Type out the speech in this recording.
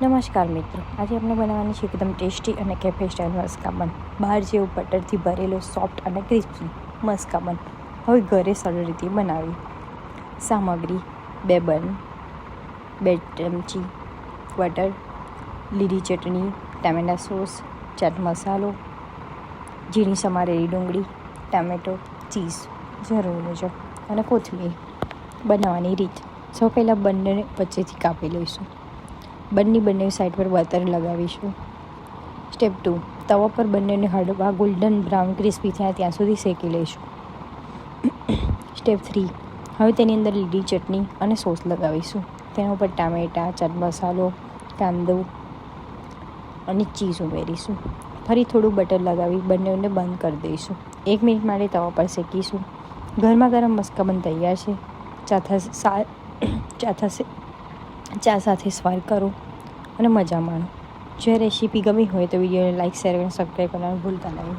નમસ્કાર મિત્રો, આજે આપણે બનાવવાની છે એકદમ ટેસ્ટી અને કેફે સ્ટાઇલ મસ્કાબન. બહાર જેવું બટરથી ભરેલો સોફ્ટ અને ક્રિસ્પી મસ્કાબન હવે ઘરે સરળ રીતે બનાવી. સામગ્રી: 2 બન, 2 ચમચી બટર, લીલી ચટણી, ટામેટા સોસ, ચાટ મસાલો, ઝીણી સમારેલી ડુંગળી, ટામેટો, ચીઝ જરૂર મુજબ અને કોથમીર. બનાવવાની રીત: સૌ પહેલાં બંને વચ્ચેથી કાપી લઈશું. બંને સાઈડ પર બટર લગાવીશું. સ્ટેપ 2: તવા પર બંનેને હળવા ગોલ્ડન બ્રાઉન ક્રિસ્પી થાય ત્યાં સુધી શેકી લઈશું. સ્ટેપ 3: હવે તેની અંદર લીલી ચટણી અને સોસ લગાવીશું. તેના ઉપર ટામેટાં, ચાટ મસાલો, કાંદો અને ચીઝ ઉમેરીશું. ફરી થોડું બટર લગાવી બંનેને બંધ કરી દઈશું. 1 મિનિટ માટે તવા પર શેકીશું. ગરમા ગરમ મસ્કાબન તૈયાર છે. ચા સાથે સર્વ કરો અને મજા માણો. જો રેસીપી ગમી હોય તો વિડીયોને લાઇક, શેર અને સબસ્ક્રાઈબ કરવાનું ભૂલતા નહીં.